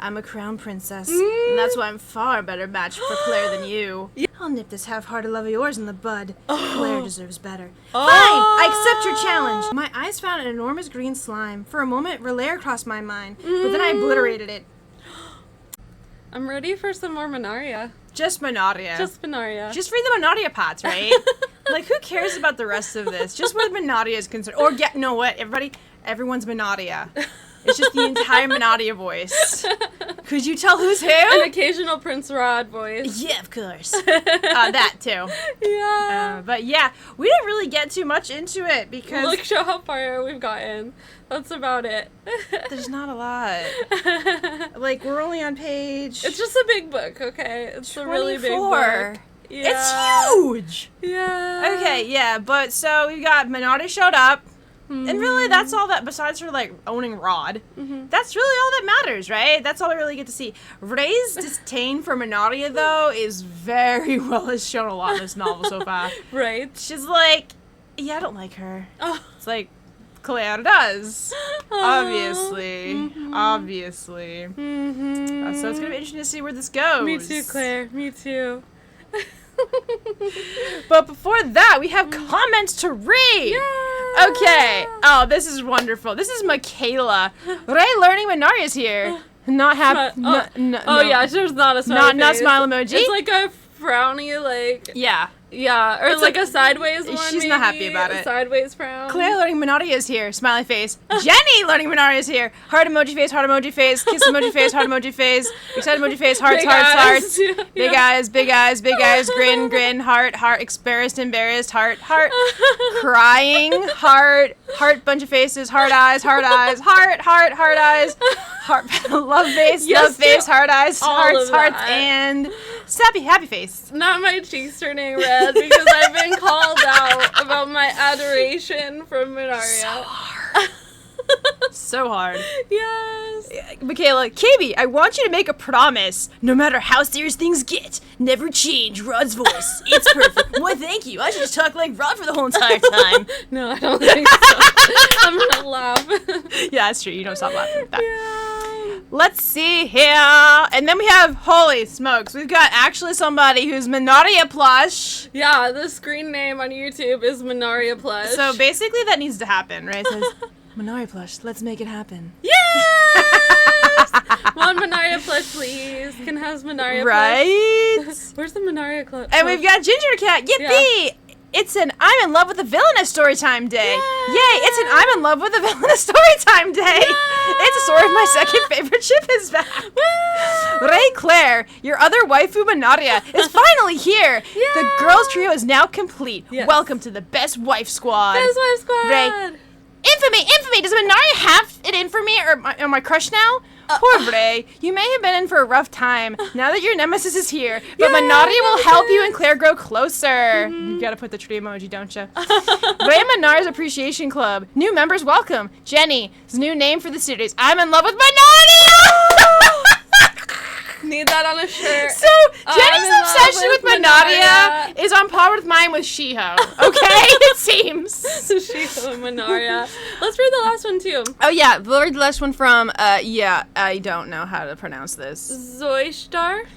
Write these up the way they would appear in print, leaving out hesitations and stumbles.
I'm a crown princess, and that's why I'm far better matched for Claire than you. Yeah. I'll nip this half-hearted love of yours in the bud. Claire deserves better. Fine, I accept your challenge. My eyes found an enormous green slime. For a moment, Relaire crossed my mind, but then I obliterated it. I'm ready for some more Manaria. Just Manaria. Just Manaria. Just read the Manaria parts, right? Like, who cares about the rest of this? Just where Manaria is concerned. Or, you know what, everyone's Manaria. It's just the entire Manaria voice. Could you tell who's who? An occasional Prince Rod voice. Yeah, of course. That, too. Yeah. But, yeah, we didn't really get too much into it because... Look, show how far we've gotten. That's about it. There's not a lot. Like, we're only on page... It's just a big book, okay? It's 24. A really big book. Yeah. It's huge! Yeah. Okay, yeah, but so we got Manaria showed up. And really, that's all that, besides her, like, owning Rod, that's really all that matters, right? That's all we really get to see. Ray's disdain for Manaria, though, is very well has shown a lot in this novel so far. Right. She's like, yeah, I don't like her. Oh. It's like, Claire does. Obviously. Obviously. So it's going to be interesting to see where this goes. Me too, Claire. Me too. But before that, we have comments to read. Yeah. Okay. Oh, this is wonderful. This is Michaela. Ray learning Manaria's here. Not happy. Yeah, there's not a smiley face. Not smile emoji. It's like a frowny, like. Yeah. Yeah, or it's like a sideways one. She's not happy about it. A sideways frown. Claire learning Manaria is here. Smiley face. Jenni learning Manaria is here. Heart emoji face. Heart emoji face. Kiss emoji face. Heart emoji face. Excited emoji face. Hearts. Big Hearts. eyes. Hearts. Big eyes. Big eyes. Big eyes. Grin. Grin. Heart. Heart. Embarrassed. Heart. Heart. Crying. Heart. Heart. Bunch of faces. Heart eyes. Heart eyes. Heart. Heart. Heart eyes. Heart. Love face. Yes, love face. Heart eyes. Hearts. Hearts. And happy face. Not my cheeks turning red because I've been called out about my adoration for Manaria. So hard. So hard. Yes. Michaela, KB, I want you to make a promise. No matter how serious things get, never change Rod's voice. It's perfect. Why, thank you. I should just talk like Rod for the whole entire time. No, I don't think so. I'm gonna laugh. Yeah, that's true. You don't stop laughing at that. Yeah. Let's see here. And then we have, holy smokes, we've got actually somebody who's Manaria plush. Yeah, the screen name on YouTube is Manaria plush. So basically that needs to happen, right? It says, Manaria plush, let's make it happen. Yes! One Manaria plush, please. Can has Manaria right? plush. Right? Where's the Manaria plush? And we've got Ginger Cat. Yippee! Yeah. It's an I'm in love with the Villainess storytime day. Yay! It's an I'm in love with the Villainess storytime day. Yay! It's a story of my second favorite ship is back. Woo! Ray Claire, your other waifu Manaria, is finally here. Yeah! The girls trio is now complete. Yes. Welcome to the best wife squad. Best wife squad. Ray. Infamy! Does Manaria have an infamy or my crush now? Poor Ray, you may have been in for a rough time now that your nemesis is here, but Manaria will help you and Claire grow closer. You gotta put the tree emoji, don't you? Ray and Manaria's Appreciation Club. New members welcome. Jenni's new name for the series. I'm in love with Manaria! Need that on a shirt. So, Jenni's obsession with Manaria is on par with mine with Shiho. Okay? It seems. Shiho and Manaria. Let's read the last one, too. Oh, yeah. We'll read the last one from, I don't know how to pronounce this. Zoishtar?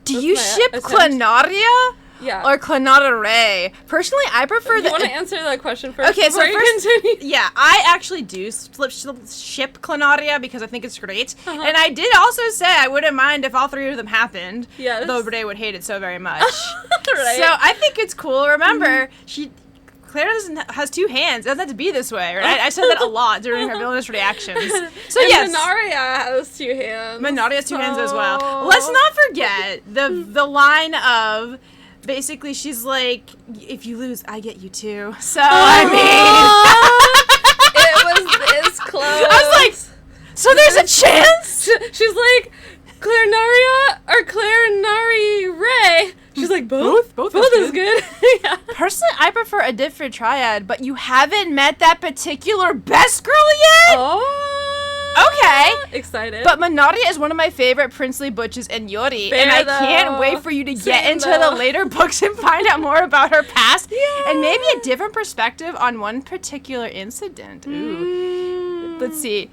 Do you ship Clanaria? Yeah. Or Clanara. Personally, I prefer You want to answer that question first? Okay, so first, yeah, I actually do ship Clanaria because I think it's great. And I did also say I wouldn't mind if all three of them happened. Yes. Though Renee would hate it so very much. Right. So I think it's cool. Remember, Claire has two hands. It doesn't have to be this way, right? I said that a lot during her villainous reactions. So and yes. Manaria has two hands. Manaria has two hands as well. Let's not forget the line of... Basically, she's like, if you lose, I get you too. So, I mean... It was this close. I was like, so there's a chance? She's like, Claire Naria or Claire Nari Ray? She's like, both? Both is good. Yeah. Personally, I prefer a different triad, but you haven't met that particular best girl yet? Oh. Okay. Excited. But Manaria is one of my favorite princely butches and Yori, and I can't wait for you to get into the later books and find out more about her past and maybe a different perspective on one particular incident. Ooh. Let's see.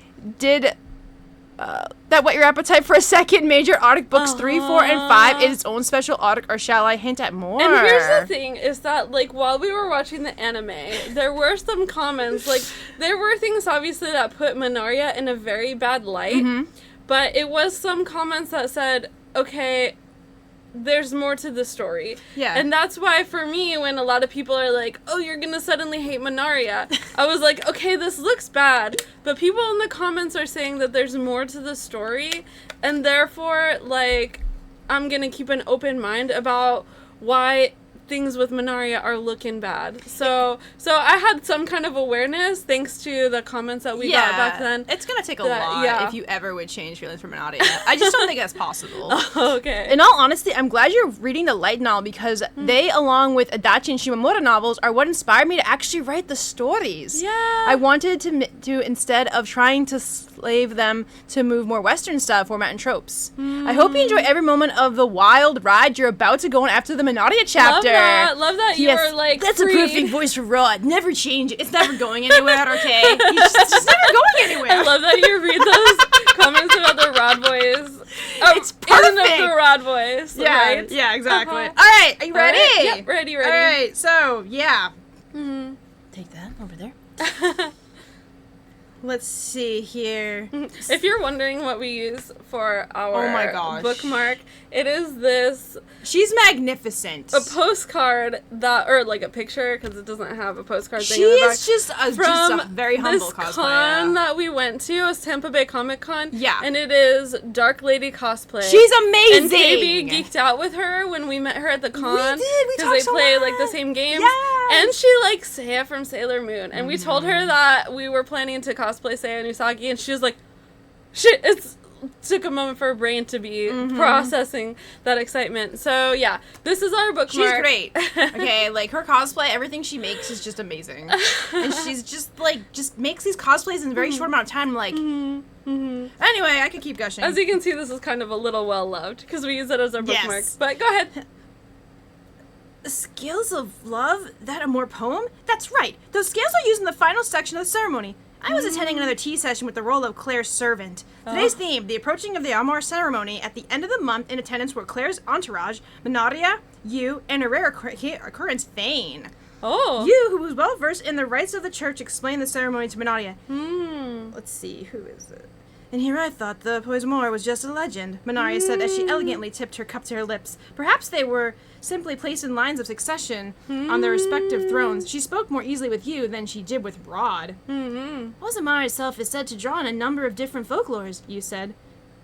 that whet your appetite for a second major arc. Books 3, 4, and 5 is its own special arc, or shall I hint at more? And here's the thing, is that, like, while we were watching the anime, there were some comments, like, there were things, obviously, that put Manaria in a very bad light, but it was some comments that said, okay, there's more to the story. Yeah. And that's why, for me, when a lot of people are like, oh, you're gonna suddenly hate Manaria, I was like, okay, this looks bad, but people in the comments are saying that there's more to the story, and therefore, like, I'm gonna keep an open mind about why things with Manaria are looking bad. So I had some kind of awareness thanks to the comments that we got back then. It's gonna take a lot if you ever would change feelings for Manaria. I just don't think that's possible. Okay. In all honesty, I'm glad you're reading the light novel because they, along with Adachi and Shimamura novels, are what inspired me to actually write the stories. Yeah. I wanted to instead of trying to slave them to move more Western style format and tropes. I hope you enjoy every moment of the wild ride you're about to go on after the Manaria chapter. Love that you were like, that's free. a perfect voice for Rod. Never change it. It's never going anywhere, okay? It's just never going anywhere. I love that you read those comments about the Rod voice. It's perfect. Isn't it the Rod voice? Yeah, right? yeah, exactly. All right, are you ready? Right. Yep, ready. All right, so, yeah. Mm-hmm. Take that over there. Let's see here. If you're wondering what we use for our Oh my gosh. bookmark, it is this She's magnificent. a postcard that, or like a picture, because it doesn't have a postcard thing She in the back. is just a very humble this cosplayer. con that we went to, was Tampa Bay Comic Con. Yeah. And it is Dark Lady cosplay. She's amazing. And Baby geeked out with her when we met her at the con. We did. We because talked they so play much. like the same games. Yes. And she likes Seiya from Sailor Moon. And we told her that we were planning to cosplay Seiya and Usagi, and she was like, shit, took a moment for her brain to be processing that excitement. So yeah, this is our bookmark. She's great. Okay, like her cosplay, everything she makes is just amazing. And she's just makes these cosplays in a very short amount of time. Like, anyway, I could keep gushing. As you can see, this is kind of a little well loved because we use it as our bookmark. Yes. But go ahead. The Scales of Love, that Amour poem? That's right. Those scales are used in the final section of the ceremony. I was attending another tea session with the role of Claire's servant. Today's theme, the approaching of the Amour ceremony. At the end of the month, in attendance were Claire's entourage, Manaria, you, and a rare occurrence, Thane. Oh. You, who was well versed in the rites of the church, explained the ceremony to Manaria. Let's see, who is it? And here I thought the Poismore was just a legend, Manaria said as she elegantly tipped her cup to her lips. Perhaps they were simply placed in lines of succession on their respective thrones. She spoke more easily with you than she did with Rod. Osamar itself is said to draw on a number of different folklores, you said.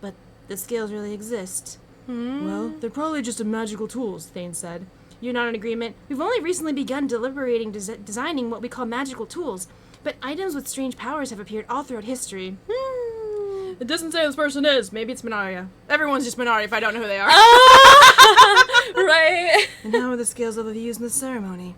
But the scales really exist. Well, they're probably just magical tools, Thane said. You're not in agreement? We've only recently begun deliberating designing what we call magical tools, but items with strange powers have appeared all throughout history. It doesn't say who this person is. Maybe it's Manaria. Everyone's just Manaria if I don't know who they are. Right. And how are the scales of used in the ceremony?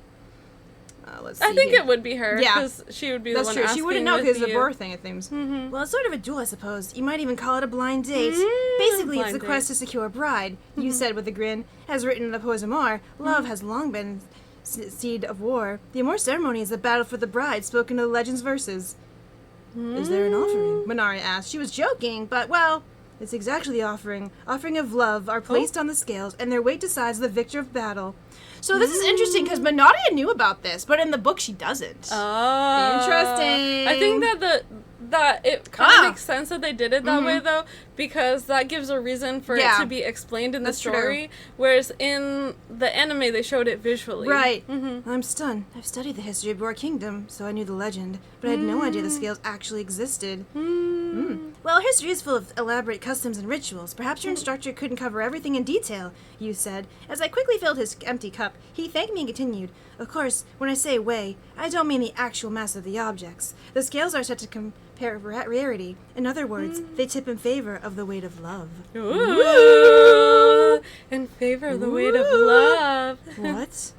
Let's see. I think here. it would be her. Yeah. Because she would be the That's one true. asking She wouldn't know with because it's a you. birth thing of things. Well, it's sort of a duel, I suppose. You might even call it a blind date. Basically, it's Blind the quest date. to secure a bride. You said with a grin. As written in the Poems Amour, love has long been seed of war. The Amour ceremony is the battle for the bride, spoken in the legend's verses. Is there an offering? Manaria asked. She was joking, but, well, it's exactly the offering. Offering of love are placed on the scales, and their weight decides the victor of battle. So this is interesting, because Manaria knew about this, but in the book she doesn't. Oh. Interesting. I think that it kind of makes sense that they did it that way, though, because that gives a reason for it to be explained in the story, whereas in the anime they showed it visually. Right. I'm stunned. I've studied the history of your kingdom, so I knew the legend, but I had no idea the scales actually existed. Well, history is full of elaborate customs and rituals. Perhaps your instructor couldn't cover everything in detail, you said. As I quickly filled his empty cup, he thanked me and continued. Of course, when I say weigh, I don't mean the actual mass of the objects. The scales are set to compare rarity. In other words, they tip in favor of the weight of love. Ooh. In favor of the weight of love. What?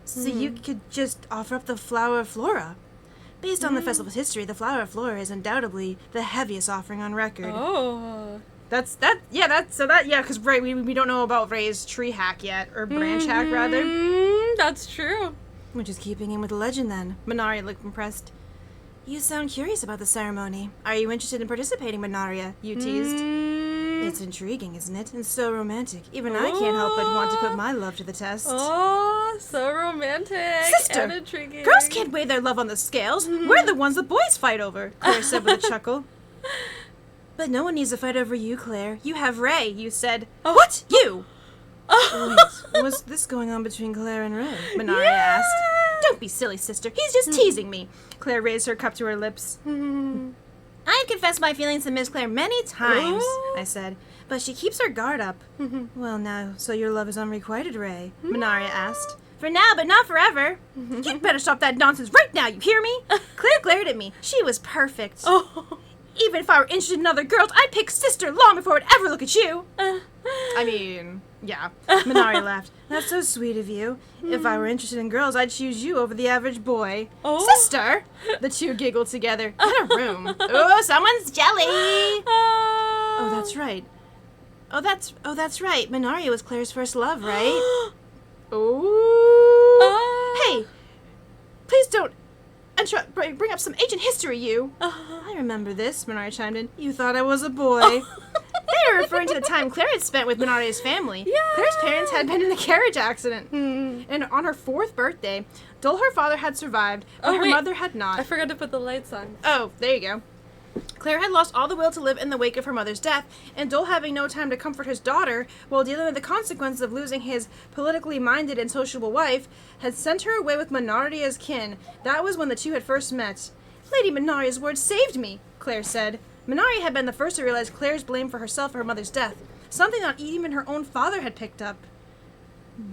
So you could just offer up the flower of Flora. Based on the festival's history, the flower of Flora is undoubtedly the heaviest offering on record. Oh. Because Ray, we don't know about Ray's tree hack yet, or branch hack rather. That's true. Which is keeping in with the legend then. Manaria looked impressed. You sound curious about the ceremony. Are you interested in participating, Manaria? You teased. It's intriguing, isn't it? And so romantic. Even I can't help but want to put my love to the test. Oh, so romantic. Sister, and intriguing. Girls can't weigh their love on the scales. We're the ones the boys fight over, Claire said with a chuckle. But no one needs to fight over you, Claire. You have Ray, you said. Oh. What? You? Wait, what's this going on between Claire and Ray? Manaria asked. Don't be silly, sister. He's just teasing me. Claire raised her cup to her lips. I've confessed my feelings to Miss Claire many times, I said, but she keeps her guard up. Well, now, so your love is unrequited, Ray? Manaria asked. For now, but not forever. You'd better stop that nonsense right now, you hear me? Claire glared at me. She was perfect. Even if I were interested in other girls, I'd pick sister long before I'd ever look at you. I mean, yeah. Manaria laughed. That's so sweet of you. If I were interested in girls, I'd choose you over the average boy. Sister! The two giggled together. Get a room. Oh, someone's jelly! Oh, that's right. Oh, that's right. Manaria was Claire's first love, right? Hey! Please don't bring up some ancient history, you. I remember this, Manaria chimed in. You thought I was a boy. They were referring to the time Claire had spent with Manaria's family. Yeah. Claire's parents had been in a carriage accident. And on her 4th birthday, Duel, her father, had survived, but her mother had not. I forgot to put the lights on. Oh, there you go. Claire had lost all the will to live in the wake of her mother's death, and Duel, having no time to comfort his daughter while dealing with the consequences of losing his politically minded and sociable wife, had sent her away with Manaria's kin. That was when the two had first met. Lady Manaria's words saved me, Claire said. Manaria had been the first to realize Claire's blame for herself for her mother's death, something not even her own father had picked up.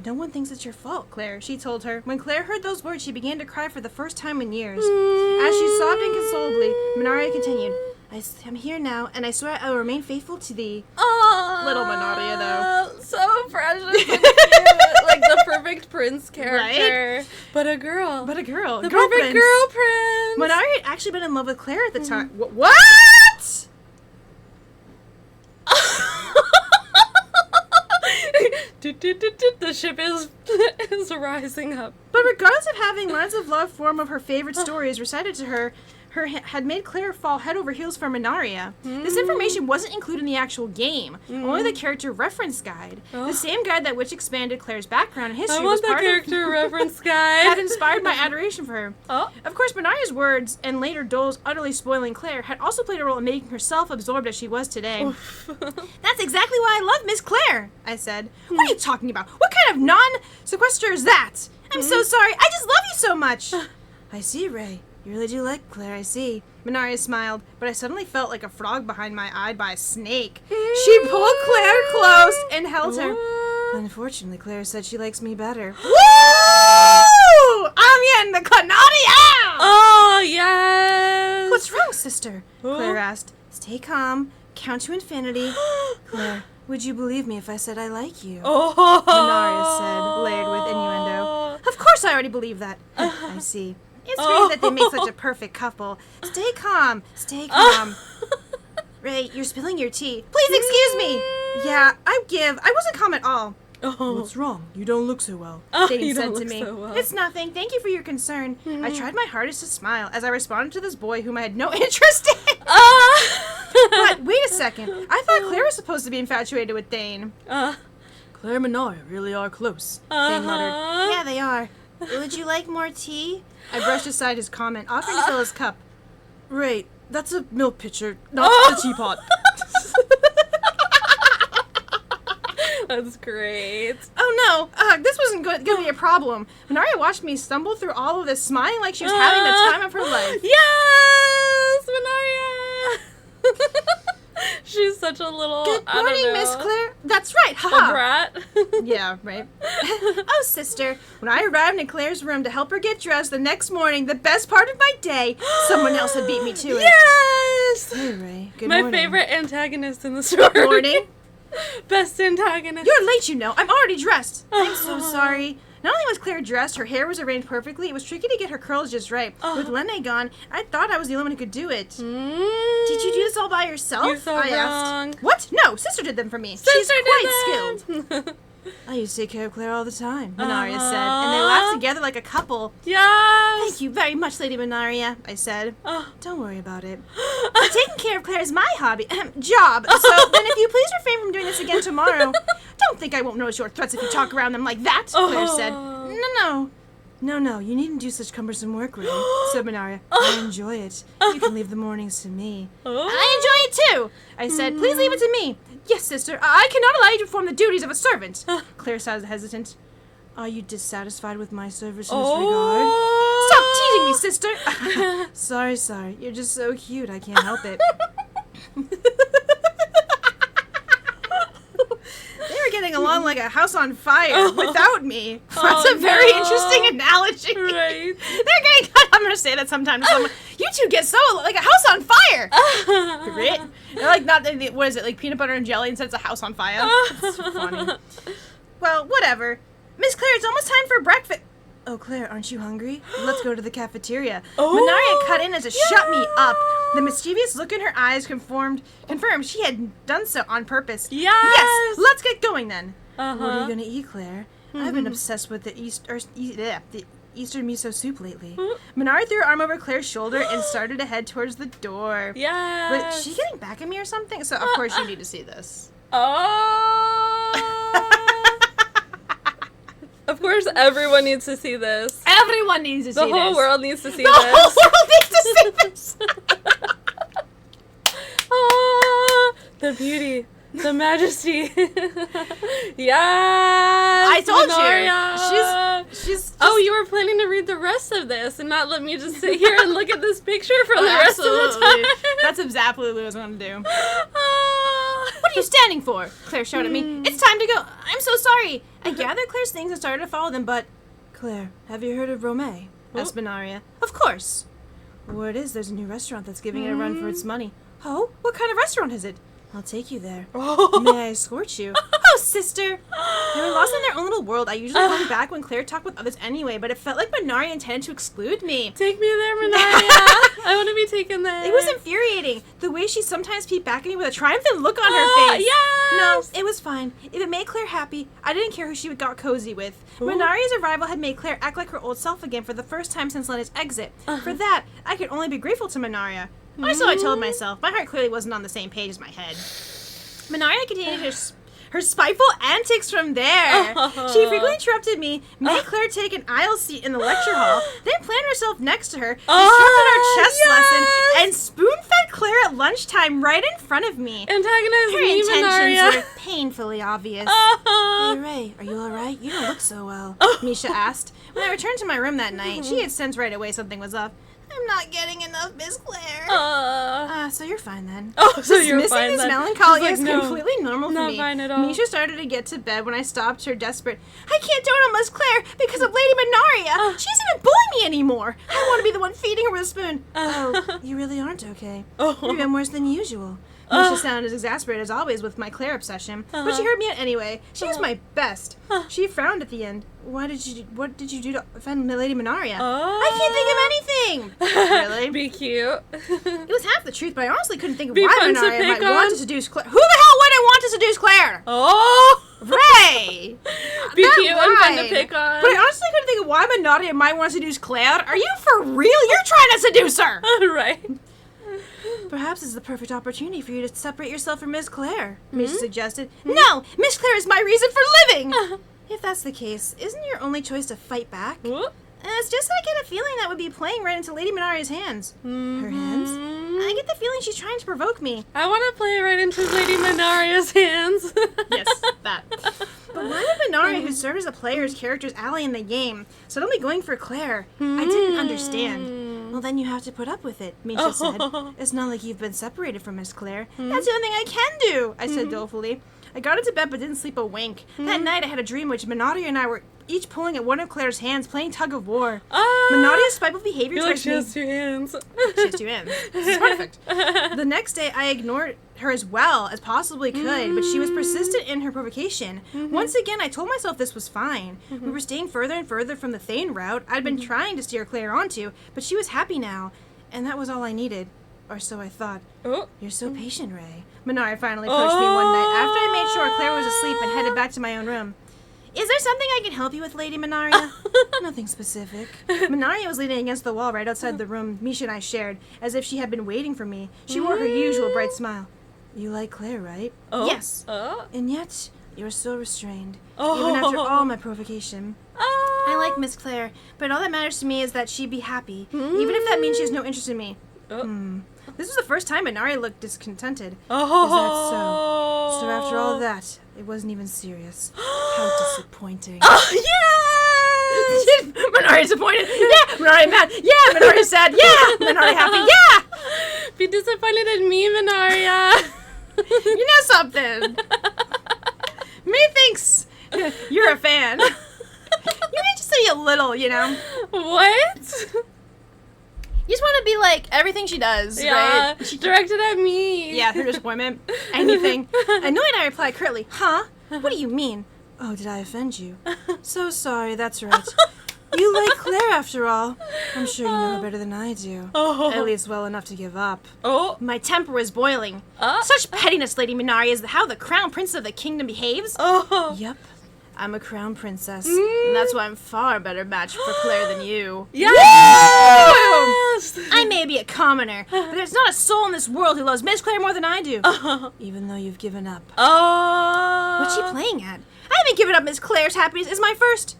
No one thinks it's your fault, Claire, she told her. When Claire heard those words, she began to cry for the first time in years. As she sobbed inconsolably, Manaria continued, I'm here now, and I swear I will remain faithful to thee. Little Manaria, though. So precious and cute. Like the perfect prince character. Right? But a girl. The perfect prince. girl prince. Manaria had actually been in love with Claire at the time. What? The ship is rising up. But regardless of having lines of love form of her favorite stories recited to her had made Claire fall head over heels for Manaria. This information wasn't included in the actual game, only the character reference guide. The same guide that which expanded Claire's background and history was part character reference guide. had inspired my adoration for her. Of course, Manaria's words, and later Duel's utterly spoiling Claire, had also played a role in making her self-absorbed as she was today. That's exactly why I love Miss Claire, I said. What are you talking about? What kind of non-sequester is that? I'm so sorry. I just love you so much. I see, Ray. You really do like Claire, I see. Manaria smiled, but I suddenly felt like a frog behind my eye by a snake. She pulled Claire close and held her. Unfortunately, Claire said she likes me better. Woo! I'm in the Canaria! Oh, yes! What's wrong, sister? Claire asked. Stay calm. Count to infinity. Claire, would you believe me if I said I like you? Manaria said, layered with innuendo. Of course I already believe that. I see. It's great that they make such a perfect couple. Stay calm. Stay calm. Ray, you're spilling your tea. Please excuse me. Yeah, I wasn't calm at all. What's wrong? You don't look so well. Dane said to me. It's nothing. Thank you for your concern. I tried my hardest to smile as I responded to this boy whom I had no interest in. But wait a second. I thought Claire was supposed to be infatuated with Dane. Claire and Manaria really are close. Dane muttered. Yeah, they are. Would you like more tea? I brushed aside his comment, offering to fill his cup. Ray, that's a milk pitcher, not the teapot. That's great. Oh no, this wasn't going to be a problem. Manaria watched me stumble through all of this, smiling like she was having the time of her life. Yes, Manaria! She's such a little, Good morning, Miss Claire. That's right, a haha. brat. Yeah, right. Oh, sister, when I arrived in Claire's room to help her get dressed the next morning, the best part of my day, someone else had beat me to it. Yes! Hey, Ray. Good My morning. favorite antagonist in the story. Good morning. Best antagonist. You're late, you know. I'm already dressed. I'm so sorry. Not only was Claire dressed, her hair was arranged perfectly, it was tricky to get her curls just right. With Lene gone, I thought I was the only one who could do it. Did you do this all by yourself? You're so I wrong. asked. What? No, sister did them for me. Sister She's quite did them. skilled. I used to take care of Claire all the time, Manaria said, and they laughed together like a couple. Yes! Thank you very much, Lady Manaria, I said. Oh. Don't worry about it. Taking care of Claire is my hobby, job, so then if you please refrain from doing this again tomorrow. Don't think I won't notice your threats if you talk around them like that, Claire said. No, you needn't do such cumbersome work, Ray, said Manaria. I enjoy it. You can leave the mornings to me. I enjoy it too, I said. Please leave it to me. Yes, sister, I cannot allow you to perform the duties of a servant. Claire sounded hesitant. Are you dissatisfied with my service in this regard? Stop teasing me, sister. Sorry. You're just so cute. I can't help it. They were getting along like a house on fire without me. That's a very interesting analogy. Right. They're getting. I'm gonna say that sometimes. You two get so like a house on fire. Right? They're like not. What is it? Like peanut butter and jelly instead it's a house on fire. It's funny. Well, whatever. Miss Claire, it's almost time for breakfast. Oh, Claire, aren't you hungry? Let's go to the cafeteria. Manaria cut in as a shut me up. The mischievous look in her eyes confirmed she had done so on purpose. Yes, let's get going then. What are you going to eat, Claire? I've been obsessed with the Eastern miso soup lately. Manaria threw her arm over Claire's shoulder and started to head towards the door. Yes. Was she getting back at me or something? So, of course, you need to see this. Of course, everyone needs to see this. Everyone needs to see this. The whole world needs to see this. The whole world needs to see this. The beauty. The majesty. Yes. I told Manaria. you. She's just... Oh, you were planning to read the rest of this and not let me just sit here and look at this picture for the rest of the time. That's exactly what I was going to do. What are you standing for? Claire shouted at me. It's time to go. I'm so sorry. I gathered Claire's things and started to follow them, but... Claire, have you heard of Rome? Asked Manaria. Of course. Word is there's a new restaurant that's giving it a run for its money. Oh? What kind of restaurant is it? I'll take you there. May I escort you? Oh, sister! They were lost in their own little world. I usually hung back when Claire talked with others anyway, but it felt like Manaria intended to exclude me. Take me there, Manaria. I want to be taken there. It was infuriating. The way she sometimes peeped back at me with a triumphant look on her face. Yes! No, it was fine. If it made Claire happy, I didn't care who she got cozy with. Manaria's arrival had made Claire act like her old self again for the first time since Lena's exit. For that, I could only be grateful to Manaria. Or so I told myself. My heart clearly wasn't on the same page as my head. Manaria continued her spiteful antics from there. She frequently interrupted me, made Claire take an aisle seat in the lecture hall, then planted herself next to her, disrupted our chess lesson, and spoon-fed Claire at lunchtime right in front of me. Antagonized her me, intentions Manaria. were painfully obvious. Hey, Ray, are you all right? You don't look so well, Misha asked. When I returned to my room that night, she had sensed right away something was up. I'm not getting enough, Miss Claire. So you're fine then. So you're fine this then. melancholy Like, is no, completely normal for not me. fine at all. Misha started to get to bed when I stopped her desperate. I can't do it on Miss Claire because of Lady Manaria. She doesn't even bully me anymore. I want to be the one feeding her with a spoon. You really aren't okay. You're even worse than usual. Misha sounded as exasperated as always with my Claire obsession, but she heard me out anyway. She was my best. She frowned at the end. What did you do to offend Lady Manaria? I can't think of anything. Really? Be cute. It was half the truth, but I honestly couldn't think of Be why fun to Manaria pick might on. want to seduce Claire. Who the hell wouldn't want to seduce Claire? Ray! Be Not cute and fun to right. pick on. But I honestly couldn't think of why Manaria might want to seduce Claire. Are you for real? You're trying to seduce her! Right. Perhaps it's the perfect opportunity for you to separate yourself from Miss Claire, Misha suggested. No! Miss Claire is my reason for living! If that's the case, isn't your only choice to fight back? It's just that I get a feeling that would be playing right into Lady Manaria's hands. Her hands? I get the feeling she's trying to provoke me. I want to play right into Lady Manaria's hands. Yes, that. But why would Manaria, who served as a player's character's ally in the game, suddenly going for Claire? I didn't understand. Well, then you have to put up with it, Misha said. It's not like you've been separated from Miss Claire. That's the only thing I can do, I said dolefully. I got into bed but didn't sleep a wink. That night I had a dream which Manaria and I were each pulling at one of Claire's hands, playing tug of war. Manaria's spiteful behavior towards She me... has 2 hands. She has 2 hands. This is perfect. The next day, I ignored her as well as possibly could, but she was persistent in her provocation. Once again, I told myself this was fine. We were staying further and further from the Thane route I'd been trying to steer Claire onto, but she was happy now, and that was all I needed. Or so I thought. You're so patient, Ray. Manaria finally pushed me one night after I made sure Claire was asleep and headed back to my own room. Is there something I can help you with, Lady Manaria? Nothing specific. Manaria was leaning against the wall right outside the room Misha and I shared, as if she had been waiting for me. She wore her usual bright smile. You like Claire, right? Oh. Yes. Oh. And yet, you're so restrained. Oh. Even after all my provocation. Oh. I like Miss Claire, but all that matters to me is that she be happy, even if that means she has no interest in me. Oh. This was the first time Manaria looked discontented. Oh. Is that so? So after all that, it wasn't even serious. How disappointing. Oh, yes! Manaria disappointed. Yeah. Manaria mad. Yeah. Manaria sad. Yeah. Manaria happy. Yeah. Be disappointed in me, Manaria. You know something. Me thinks you're a fan. You need to say a little, you know. What? You just want to be like everything she does, Yeah, right? She directed at me. Yeah, her disappointment. Anything. Annoyed, I reply curtly, huh? What do you mean? Oh, did I offend you? So sorry, that's right. You like Claire after all. I'm sure you know her better than I do. Oh. At least well enough to give up. Oh. My temper was boiling. Such pettiness, Lady Manaria, is how the crown prince of the kingdom behaves. Oh. Yep. I'm a crown princess, and that's why I'm far better matched for Claire than you. Yes! I may be a commoner, but there's not a soul in this world who loves Miss Claire more than I do. Even though you've given up. Oh. What's she playing at? I haven't given up Miss Claire's happiness. It's my first.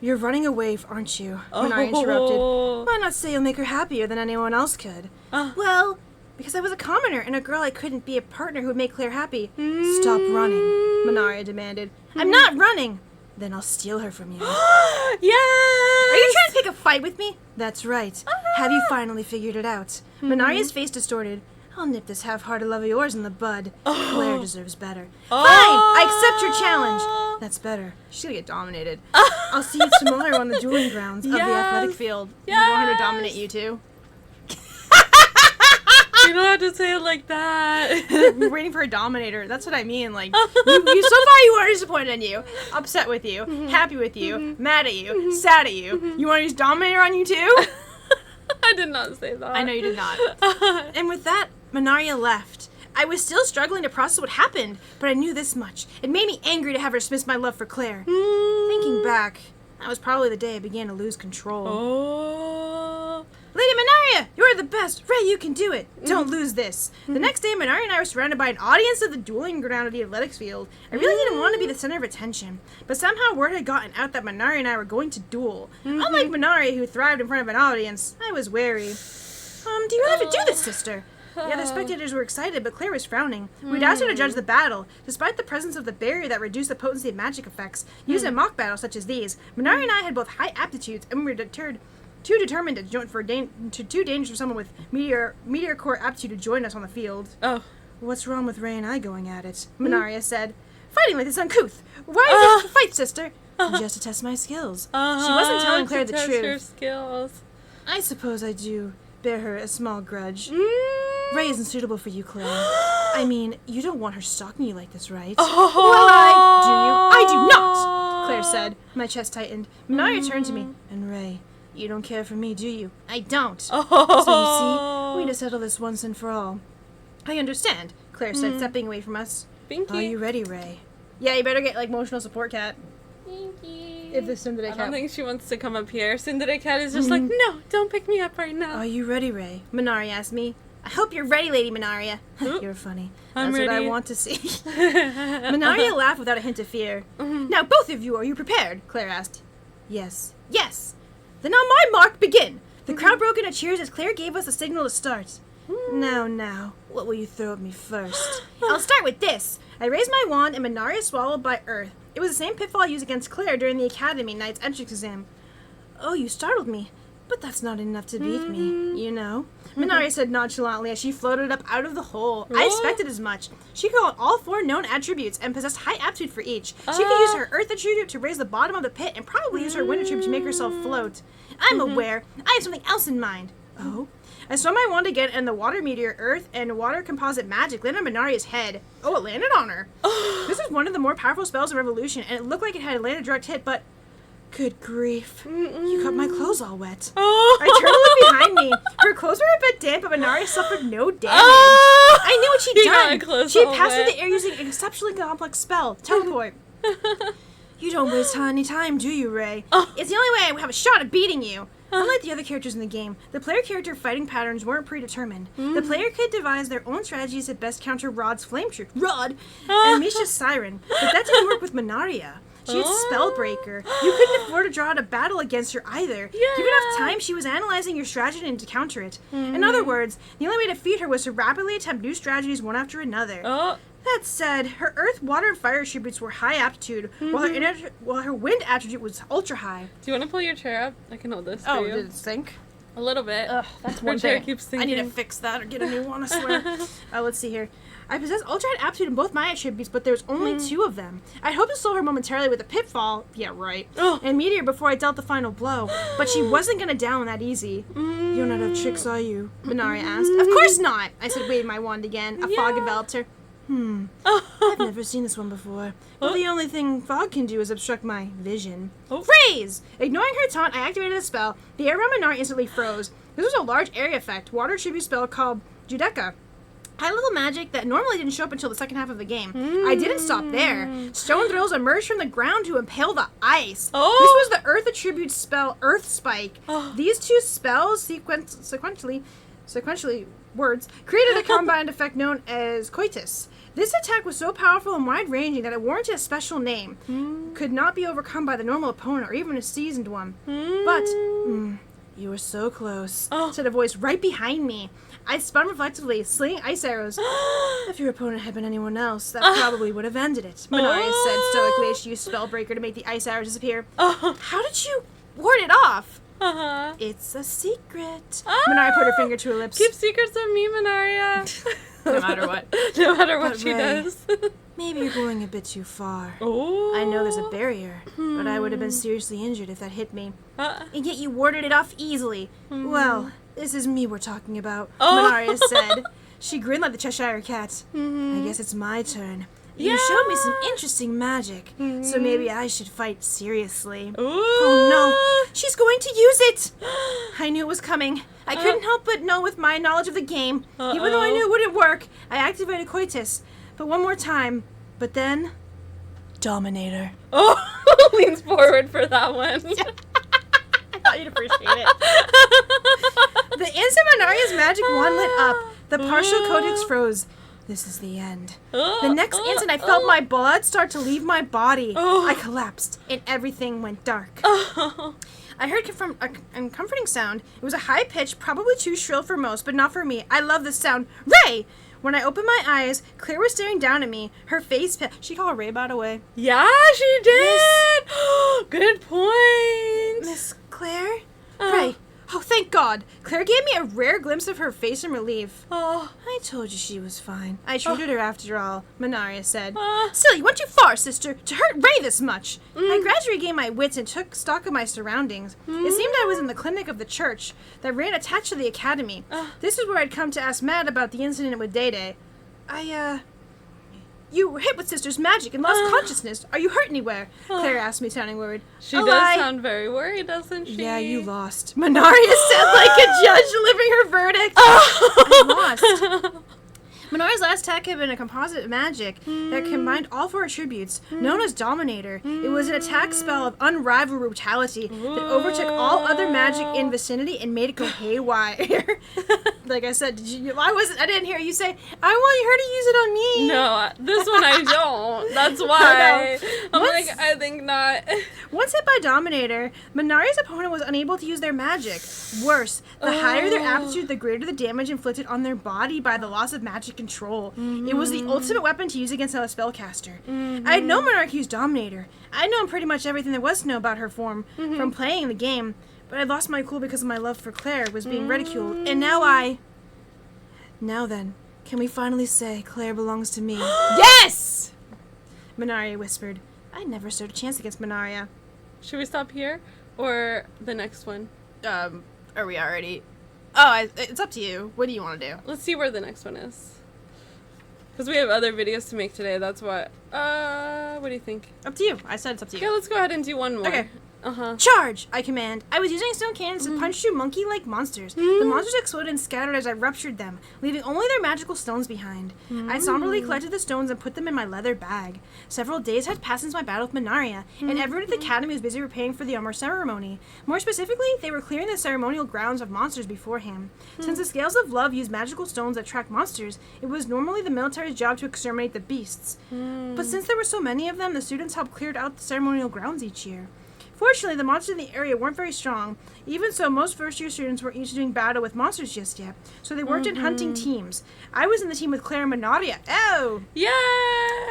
You're running away, aren't you? When I interrupted. Why not say you'll make her happier than anyone else could? Well, because I was a commoner and a girl I couldn't be a partner who would make Claire happy. Stop running, Manaria demanded. I'm not running. Then I'll steal her from you. Yes! Are you trying to pick a fight with me? That's right. Have you finally figured it out? Manaria's face distorted. I'll nip this half-hearted love of yours in the bud. Claire deserves better. Fine! I accept your challenge. That's better. She's gonna get dominated. I'll see you tomorrow on the dueling grounds of the athletic field. You want her to dominate you too? You don't have to say it like that. We're waiting for a dominator. That's what I mean. Like, you so far you are disappointed in you, upset with you, happy with you, mad at you, sad at you. You want to use dominator on you too? I did not say that. I know you did not. And with that, Manaria left. I was still struggling to process what happened, but I knew this much. It made me angry to have her dismiss my love for Claire. Thinking back, that was probably the day I began to lose control. Oh. Lady Manaria, you're the best. Ray, you can do it. Don't lose this. The next day, Manaria and I were surrounded by an audience at the dueling ground of the athletics field. I really didn't want to be the center of attention, but somehow word had gotten out that Manaria and I were going to duel. Unlike Manaria, who thrived in front of an audience, I was wary. Do you really have to do this, sister? The other spectators were excited, but Claire was frowning. We'd asked her to judge the battle. Despite the presence of the barrier that reduced the potency of magic effects, used in mock battles such as these, Manaria and I had both high aptitudes, and we were too determined to join too dangerous for someone with meteor core aptitude to join us on the field. Oh. What's wrong with Ray and I going at it? Manaria said. Fighting like this uncouth. Why did you fight, sister? Just to test my skills. She wasn't telling Claire the test truth. Her skills. I suppose I do bear her a small grudge. Ray isn't suitable for you, Claire. I mean, you don't want her stalking you like this, right? Oh. Well, I do not, Claire said. My chest tightened. Manaria turned to me. And Ray, you don't care for me, do you? I don't. So you see, we need to settle this once and for all. I understand, Claire said, stepping away from us. Thank you. Are you ready, Ray? Yeah, you better get, like, emotional support cat. Thank you. If the Cinderella I cat... don't think she wants to come up here. Cinderella cat is just like, no, don't pick me up right now. Are you ready, Ray? Manaria asked me. I hope you're ready, Lady Manaria. You're funny. That's what I ready. want to see. Manaria laughed without a hint of fear. Now, both of you, are you prepared? Claire asked. Yes. Yes. Then on my mark, begin. The crowd broke into cheers as Claire gave us a signal to start. Now, what will you throw at me first? I'll start with this. I raised my wand and Manaria swallowed by earth. It was the same pitfall I used against Claire during the Academy Knight's entrance exam. Oh, you startled me. But that's not enough to beat me, you know? Manaria said nonchalantly as she floated up out of the hole. I expected as much. She could hold all 4 known attributes and possessed high aptitude for each. She could use her earth attribute to raise the bottom of the pit and probably use her wind attribute to make herself float. I'm aware. I have something else in mind. Oh? I swung my wand again and the water meteor, earth, and water composite magic landed on Manaria's head. Oh, it landed on her. This was one of the more powerful spells of Revolution, and it looked like it had landed a direct hit, but... Good grief. You got my clothes all wet. I turned to look behind me. Her clothes were a bit damp, but Manaria suffered no damage. I knew what she'd done. She had passed through the air using an exceptionally complex spell, teleport. You don't waste any time, do you, Ray? Oh. It's the only way I have a shot at beating you. Unlike the other characters in the game, the player character fighting patterns weren't predetermined. The player could devise their own strategies to best counter Rod's flame shoot, and Misha's siren, but that didn't work with Manaria. She had Spellbreaker. You couldn't afford to draw out a battle against her either. Given enough time, she was analyzing your strategy and to counter it. In other words, the only way to defeat her was to rapidly attempt new strategies one after another. That said, her earth, water, and fire attributes were high aptitude, while her wind attribute was ultra high. Do you want to pull your chair up? I can hold this for you. Did it sink? A little bit. Ugh, that's one chair thing. keeps I sinking. need to fix that or get a new one, I swear. Let's see here. I possess ultra high aptitude in both my attributes, but there's only 2 of them. I hoped to slow her momentarily with a pitfall, and meteor before I dealt the final blow, but she wasn't gonna down that easy. You don't know how to tricks, are you? Manaria asked. Of course not! I said, waving my wand again. A fog enveloped her. I've never seen this one before. Well, the only thing fog can do is obstruct my vision. Freeze! Ignoring her taunt, I activated the spell. The air around Manaria instantly froze. This was a large area effect, water tribute spell called Judeka. High-level magic that normally didn't show up until the second half of the game. I didn't stop there. Stone thrills emerged from the ground to impale the ice. This was the Earth attribute spell, Earth Spike. These 2 spells sequentially words created a combined effect known as coitus. This attack was so powerful and wide-ranging that it warranted a special name. Could not be overcome by the normal opponent or even a seasoned one. But you were so close, said a voice right behind me. I spun reflectively, slinging ice arrows. If your opponent had been anyone else, that probably would have ended it, Manaria said stoically as she used Spellbreaker to make the ice arrows disappear. How did you ward it off? It's a secret. Manaria put her finger to her lips. Keep secrets from me, Manaria. No matter what. No matter what she Ray, does. Maybe you're going a bit too far. I know there's a barrier, but I would have bbeen seriously injured if that hit me. And yet you warded it off easily. Well, this is me we're talking about, Manaria said. She grinned like the Cheshire Cat. I guess it's my turn. You showed me some interesting magic, so maybe I should fight seriously. Oh no, she's going to use it! I knew it was coming. I couldn't help but know with my knowledge of the game. Even though I knew it wouldn't work, I activated coitus. But one more time. But then, Dominator. Leans forward for that one. I thought you'd appreciate it. The instant Manaria's magic wand lit up, the partial codex froze. This is the end. The next instant, I felt my blood start to leave my body. I collapsed, and everything went dark. I heard from a comforting sound. It was a high pitch, probably too shrill for most, but not for me. I love this sound. Ray! When I opened my eyes, Claire was staring down at me. Her face... She called her Ray, by the way. Yeah, she did! Good point! Miss Claire? Ray. Oh, thank God. Claire gave me a rare glimpse of her face in relief. I told you she was fine. I treated her after all, Manaria said. Still, you went too far, sister, to hurt Ray this much. I gradually regained my wits and took stock of my surroundings. It seemed I was in the clinic of the church that ran attached to the academy. This is where I'd come to ask Matt about the incident with Day-Day. You were hit with Sister's magic and lost consciousness. Are you hurt anywhere? Claire asked me, sounding worried. She does sound very worried, doesn't she? Yeah, you lost. Manaria said like a judge delivering her verdict. I lost. Manaria's last attack had been a composite magic that combined all 4 attributes, known as Dominator. It was an attack spell of unrivaled brutality that overtook all other magic in vicinity and made it go haywire. Like I said, I didn't hear you say, I want her to use it on me. No, this one I don't. That's why. I think not. Once hit by Dominator, Manaria's opponent was unable to use their magic. Worse, the higher their aptitude, the greater the damage inflicted on their body by the loss of magic control. It was the ultimate weapon to use against a spellcaster. I had known Manaria used Dominator. I'd known pretty much everything there was to know about her form from playing the game, but I lost my cool because of my love for Claire was being ridiculed, and Now then, can we finally say Claire belongs to me? Yes! Manaria whispered. I never stood a chance against Manaria. Should we stop here or the next one? Are we already? Oh, it's up to you. What do you want to do? Let's see where the next one is. Because we have other videos to make today, that's what. What do you think? Up to you. I said it's up to you. Yeah, let's go ahead and do one more. Okay. Charge! I command. I was using stone cannons to punch through monkey-like monsters. The monsters exploded and scattered as I ruptured them, leaving only their magical stones behind. I somberly collected the stones and put them in my leather bag. Several days had passed since my battle with Manaria, and everyone at the academy was busy preparing for the Omar ceremony. More specifically, they were clearing the ceremonial grounds of monsters beforehand. Since the Scales of Love use magical stones that track monsters, it was normally the military's job to exterminate the beasts. But since there were so many of them, the students helped clear out the ceremonial grounds each year. Fortunately, the monsters in the area weren't very strong. Even so, most first-year students weren't used to doing battle with monsters just yet, so they worked in hunting teams. I was in the team with Claire and Manaria. Oh! Yay!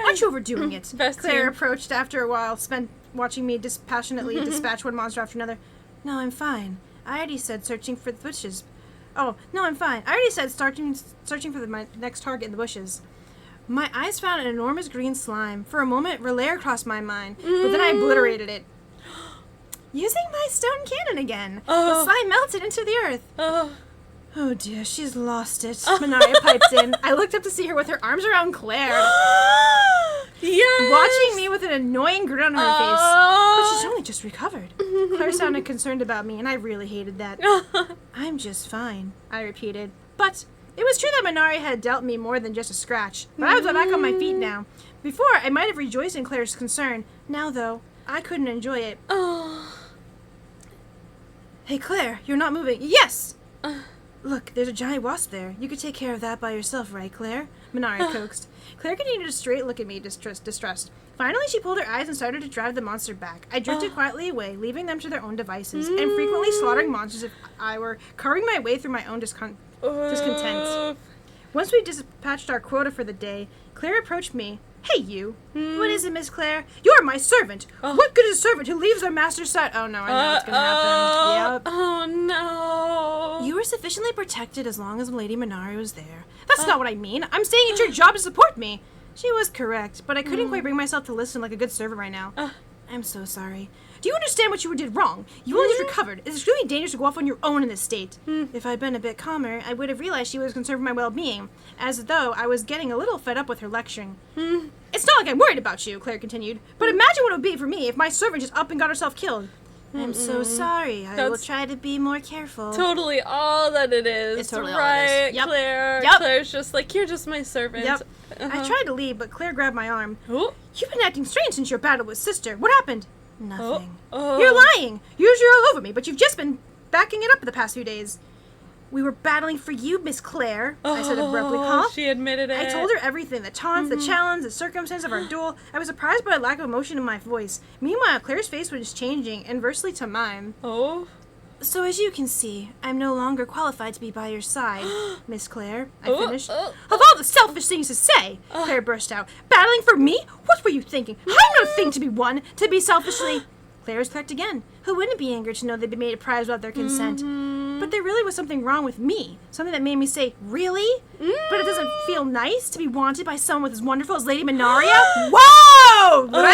Aren't you overdoing it? Best Claire team. approached after a while, spent watching me dispassionately dispatch one monster after another. No, I'm fine. I already said searching for the bushes. Oh, no, I'm fine. I already said searching for my next target in the bushes. My eyes found an enormous green slime. For a moment, Relaire crossed my mind, but then I obliterated it. Using my stone cannon again. The slime melted into the earth. Oh dear, she's lost it. Manaria piped in. I looked up to see her with her arms around Claire, Yes! watching me with an annoying grin on her face. But she's only just recovered. Claire sounded concerned about me, and I really hated that. I'm just fine, I repeated. But it was true that Manaria had dealt me more than just a scratch. But I was back on my feet now. Before, I might have rejoiced in Claire's concern. Now, though, I couldn't enjoy it. Hey, Claire, you're not moving. Yes! Look, there's a giant wasp there. You could take care of that by yourself, right, Claire? Manaria coaxed. Claire continued to straight look at me, distressed. Finally, she pulled her eyes and started to drive the monster back. I drifted quietly away, leaving them to their own devices, and frequently slaughtering monsters if I were carving my way through my own discontent. Once we dispatched our quota for the day, Claire approached me. Hey, you. What is it, Miss Claire? You're my servant. What good is a servant who leaves their master's side? Oh, no, I know what's going to happen. Yep. Oh, no. You were sufficiently protected as long as Lady Manaria was there. That's not what I mean. I'm saying it's your job to support me. She was correct, but I couldn't quite bring myself to listen like a good servant right now. I'm so sorry. Do you understand what you did wrong? You only just recovered. It's extremely dangerous to go off on your own in this state. If I'd been a bit calmer, I would have realized she was concerned for my well-being, as though I was getting a little fed up with her lecturing. It's not like I'm worried about you, Claire continued, but imagine what it would be for me if my servant just up and got herself killed. I'm so sorry. I will try to be more careful. Totally all that it is. It's totally right, all it is. Yep. Claire. Yep. Claire's just like, you're just my servant. Yep. I tried to leave, but Claire grabbed my arm. Oh. You've been acting strange since your battle with Sister. What happened? Nothing. Oh. You're lying. Usually you're all over me, but you've just been backing it up the past few days. We were battling for you, Miss Claire, I said abruptly. Huh? She admitted it. I told her everything, the taunts, the challenge, the circumstance of our duel. I was surprised by a lack of emotion in my voice. Meanwhile, Claire's face was changing, inversely to mine. Oh. So as you can see, I'm no longer qualified to be by your side, Miss Claire, I finished. Of all the selfish things to say, Claire burst out. Battling for me? What were you thinking? I'm no thing to be won, to be selfishly... Claire was correct again. Who wouldn't be angered to know they'd been made a prize without their consent? But there really was something wrong with me. Something that made me say, really? But it doesn't feel nice to be wanted by someone with as wonderful as Lady Manaria? Whoa! Ray!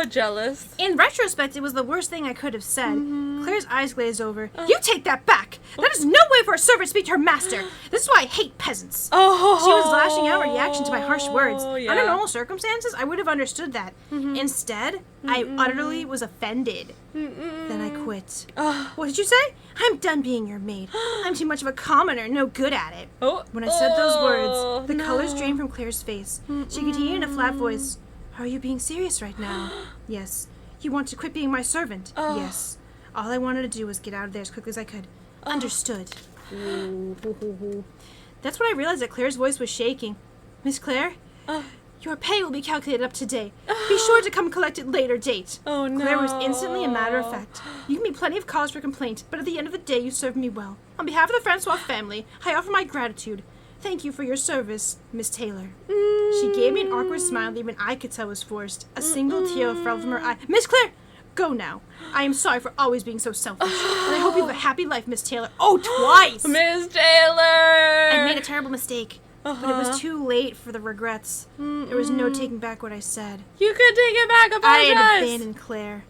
Oh, jealous. In retrospect, it was the worst thing I could have said. Claire's eyes glazed over. You take that back! That is no way for a servant to speak to her master. This is why I hate peasants. She was lashing out in reaction to my harsh words. Yeah. Under normal circumstances, I would have understood that. Instead, I utterly was offended. Then I quit. What did you say? I'm done being your maid. I'm too much of a commoner, no good at it. When I said those words, the colors drained from Claire's face. She continued in a flat voice. Are you being serious right now? Yes. You want to quit being my servant? Yes. All I wanted to do was get out of there as quickly as I could. Understood. That's when I realized that Claire's voice was shaking. Miss Claire? Your pay will be calculated up to date. Be sure to come collect it later date. Oh, no. Claire was instantly a matter of fact. You can be plenty of cause for complaint, but at the end of the day, you served me well. On behalf of the Francois family, I offer my gratitude. Thank you for your service, Miss Taylor. She gave me an awkward smile that even I could tell was forced. A single tear fell from her eye. Miss Claire! Go now. I am sorry for always being so selfish. And I hope you have a happy life, Miss Taylor. Oh, twice! Miss Taylor! I made a terrible mistake. But it was too late for the regrets. There was no taking back what I said. You could take it back, I apologize! had abandoned Claire.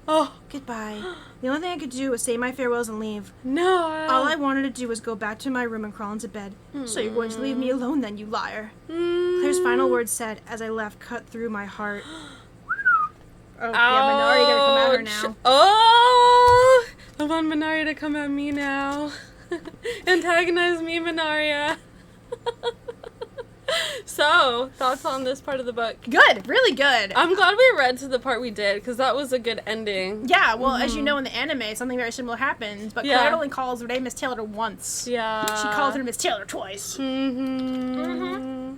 Goodbye. The only thing I could do was say my farewells and leave. No. All I wanted to do was go back to my room and crawl into bed. So you're going to leave me alone then, you liar. Claire's final words said as I left cut through my heart. Oh, yeah, Manaria gonna come at her now. Oh! I want Manaria to come at me now. Antagonize me, Manaria. So, thoughts on this part of the book? Good, really good. I'm glad we read to the part we did, because that was a good ending. Yeah, well, as you know in the anime, something very similar happens, but Claire only calls Ray Miss Taylor once. Yeah. She calls her Miss Taylor twice. Mm-hmm.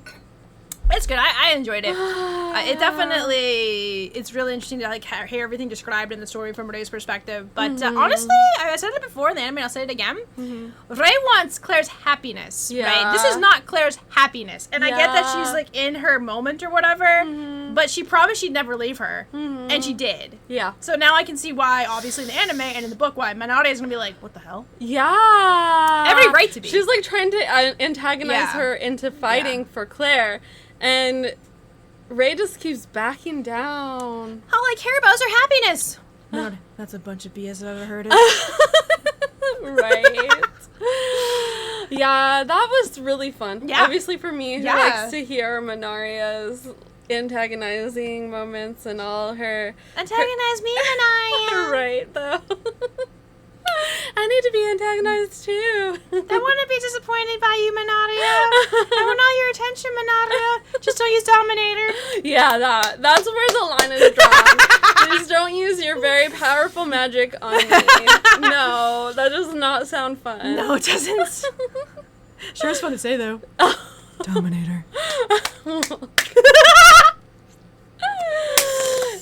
It's good. I enjoyed it. It definitely, it's really interesting to like hear everything described in the story from Ray's perspective. But honestly, I said it before in the anime, and I'll say it again. Ray wants Claire's happiness. Yeah. Right? This is not Claire's happiness, and I get that she's like in her moment or whatever. But she promised she'd never leave her, and she did. Yeah. So now I can see why, obviously in the anime and in the book, why Manaria is gonna be like, what the hell? Yeah. Every right to be. She's like trying to antagonize her into fighting for Claire. And Ray just keeps backing down. All I care about is her happiness. No, that's a bunch of BS I've ever heard of. Right. Yeah, that was really fun. Yeah. Obviously for me, who likes to hear Manaria's antagonizing moments and all her... Antagonize me, Manaria. Right, though. I need to be antagonized too. I want to be disappointed by you, Manaria. I want all your attention, Manaria. Just don't use Dominator. Yeah, that's where the line is drawn. Please don't use your very powerful magic on me. No, that does not sound fun. No, it doesn't. Sure is fun to say, though. Dominator.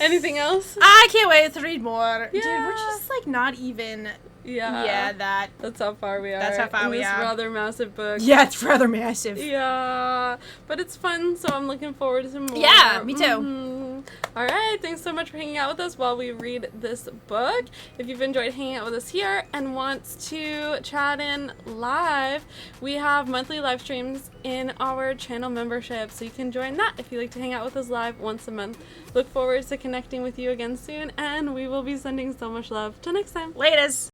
Anything else? I can't wait to read more. Yeah. Dude, we're just like not even... Yeah. Yeah, that's how far we are. That's how far we are. In this rather massive book. Yeah, it's rather massive. Yeah. But it's fun, so I'm looking forward to more. Yeah, me too. Alright, thanks so much for hanging out with us while we read this book. If you've enjoyed hanging out with us here and want to chat in live, we have monthly live streams in our channel membership, so you can join that if you like to hang out with us live once a month. Look forward to connecting with you again soon, and we will be sending so much love. Till next time. Laters.